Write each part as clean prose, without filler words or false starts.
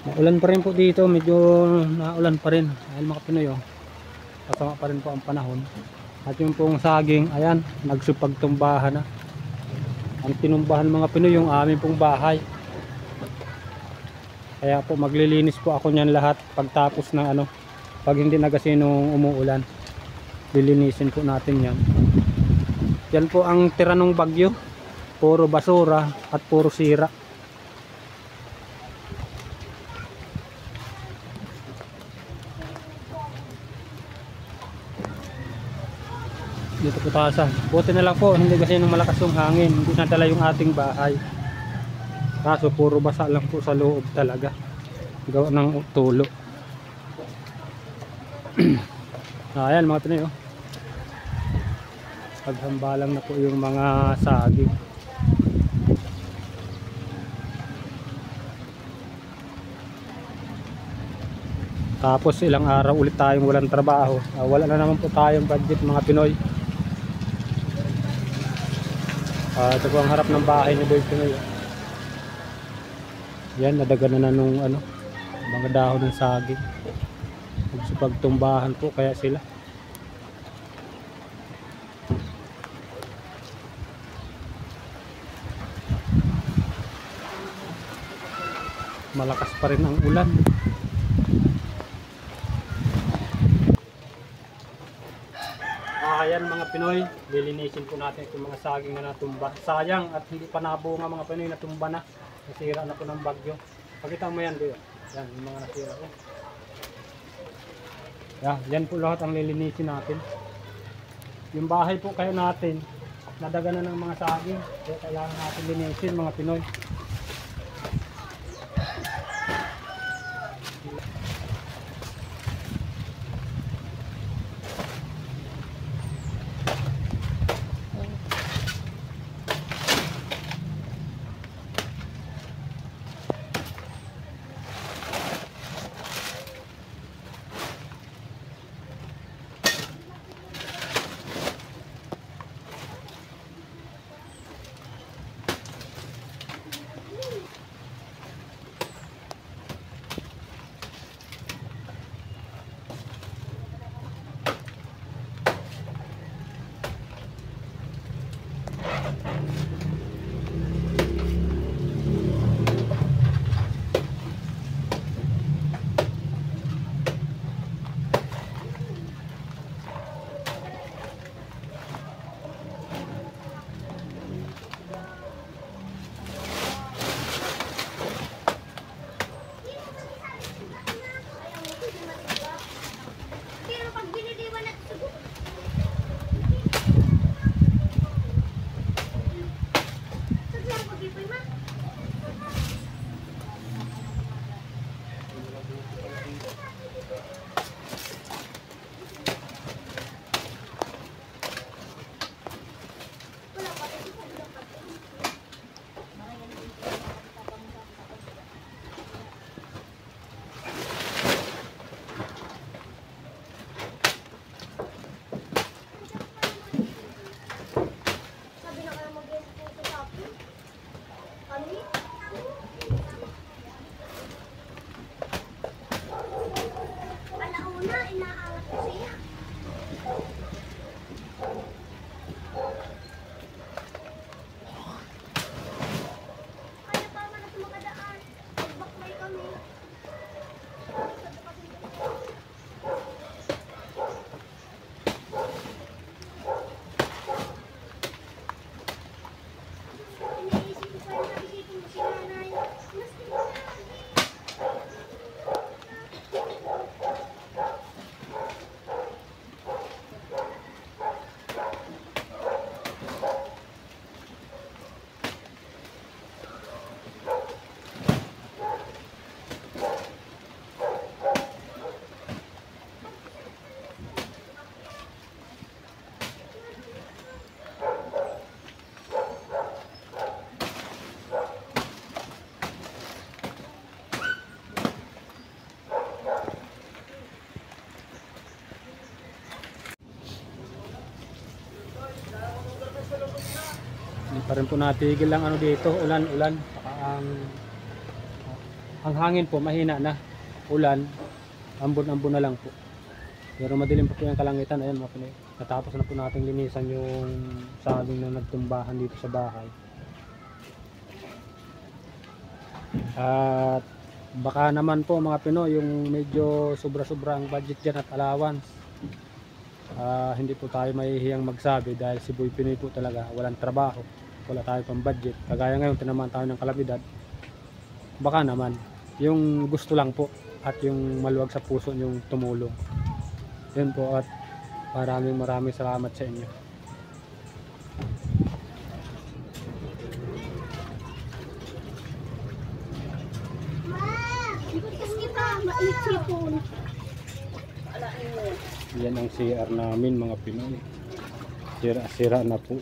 Maulan pa rin po dito, medyo naulan pa rin. Ayun mga Pinoy, oh. Kasama pa rin po ang panahon. At yung pong saging, ayan, nagsupagtumbahan na. Ang tinumbahan mga Pinoy yung aming pong bahay. Kaya po maglilinis po ako niyan lahat pagtapos ng ano, pag hindi na kasi nung umuulan. Lilinisin po natin yan. Yan po ang tira ng bagyo. Puro basura at puro sira. Dito po tasan. Buti na lang po, hindi kasi nung malakas yung hangin, hindi nadala yung ating bahay. Kaso puro basa lang po sa loob talaga. Gawa ng tulo. Ayan mga Pinoy, oh. Paghambalang na po yung mga saging. Tapos ilang araw ulit tayong walang trabaho. Wala na naman po tayong budget mga Pinoy. Ito po ang harap ng bahay ni Boy Pinoy. Yan, nadagana na nung ano, mga dahon ng saging. Nagsipagtumbahan po kaya sila. Malakas pa rin ang ulan. Ayan mga Pinoy, lilinisin po natin itong mga saging na natumba. Sayang at hindi pa nabunga mga Pinoy, natumba na. Nasira na po ng bagyo. Pakita mo yan doon. Yan, yung mga nasira po. Yan po lahat ang lilinisin natin. Yung bahay po kayo natin, nadaganan ng mga saging. Kaya kailangan natin linisin mga Pinoy. Hindi pa rin po natigil lang ano dito, ulan. Saka ang Ang hangin po mahina na, ulan, ambon-ambon na lang po. Pero madilim pa po yung kalangitan. Ayan mga Pinoy, natapos na po natin linisan yung saging na nagtumbahan dito sa bahay. At baka naman po mga Pinoy, yung medyo sobra-sobra ang budget dyan at allowance, hindi po tayo mahihiyang magsabi dahil si Boy Pinoy po talaga walang trabaho, wala tayo pang budget. Kagaya ngayon tinamaan tayo ng kalamidad, baka naman yung gusto lang po at yung maluwag sa puso yung tumulong. Yun po, at maraming salamat sa inyo. Yan ang CR namin mga Pinoy. Sira-sira na po.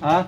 Ha?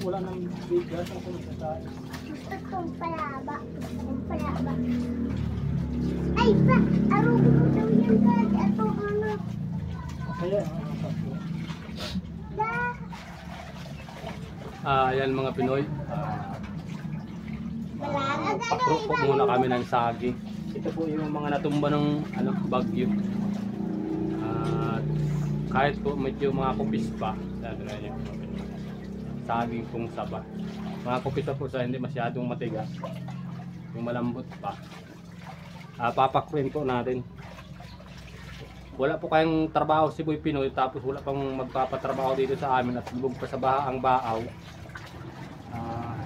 Wala nang bigas ang kumakain. Gusto kong palaba. Ay, pa! Araw ko daw yan ka. Ito ano. Kaya, ayan mga Pinoy. Pakro po muna kami ng saging. Ito po yung mga natumba ng bagyo. At kahit po medyo mga kupis pa, saging pong saba. Mga kupis pa po sa hindi masyadong matigas. Yung malambot pa. Papakruin po natin. Wala po kayong trabaho si Boy Pinoy, tapos wala pang magpapatrabaho dito sa amin at lubog pa sa ang baaw.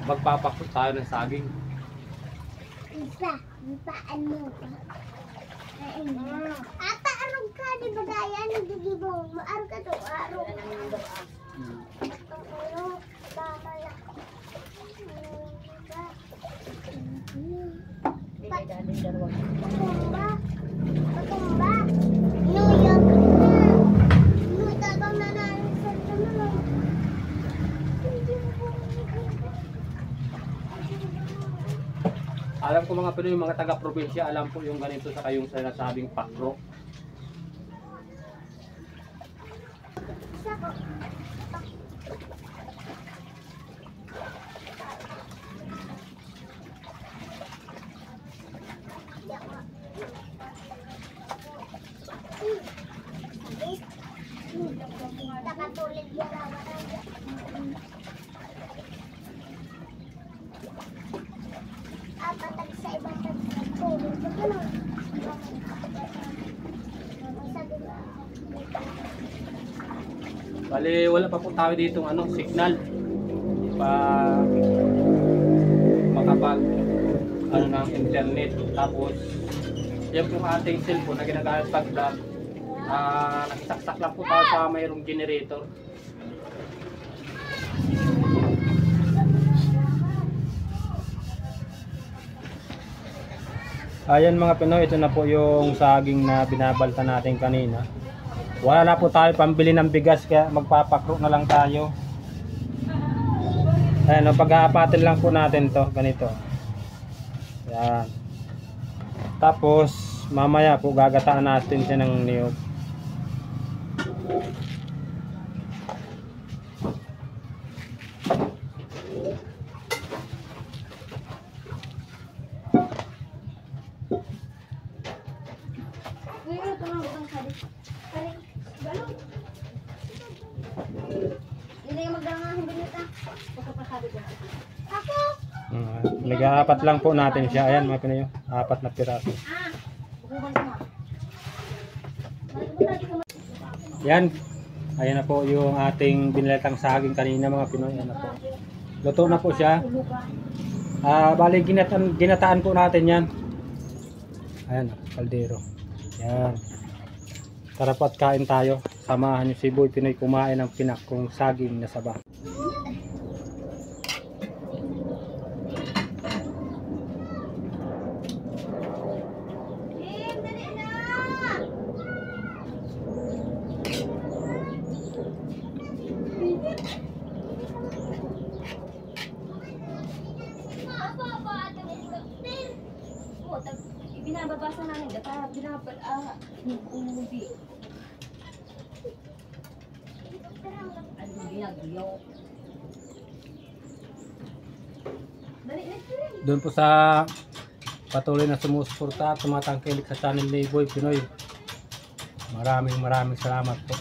Magpapakro tayo ng saging. Paan mo pa? Ata, arog ka, di ba gaya? Nagigibong mo. Arog ka to, arog. Arog, tama lang. Patumba. Patumba. Nuyog na. Nutabang na nalang sa tanong. Alam ko mga Pinoy, yung mga taga-probinsya, alam po yung ganito sa kayong sinasabing pakro. Nakatulid yan ako. Patag sa ibang tulog. So, gano'n. Bali, wala pa po tayo dito signal. Pa makapag ng internet. Tapos yan po ating cellphone na ginagamit pag-vlog. Nagsaksak lang po tayo sa mayroong generator. Ayan mga Pinoy, ito na po yung saging na binabalta natin kanina. Wala na po tayo pambili ng bigas kaya magpapakro na lang tayo. Ayan, pag-aapatin lang po natin to, ganito. Yan. Tapos, mamaya po gagataan natin siya ng niyog. Uy, ito lang utang sabi. Kari, balong. Hindi yung magdangahin binita. Pagkapasabi ko. Ako! Nag-aapat lang po natin siya. Ayan mga pinayo, 4 na piraso. Ah! Bukuban ko nga. Balik mo lagi ka Yan. Ayan na po yung ating biniletang saging kanina mga Pinoy. Ayan na po. Luto na po siya. Bali ginataan po natin yan. Ayan, kaldero. Yan. Tara po at kain tayo. Samahan niyo si Boy Pinoy kumain ng pinakong saging na saba. Binababasa namin data, umuwi. Ano ginagayo? Dali na siya. Doon po sa patuloy na sumusuporta at tumatangkilik sa channel ni Boy Pinoy. Maraming salamat po.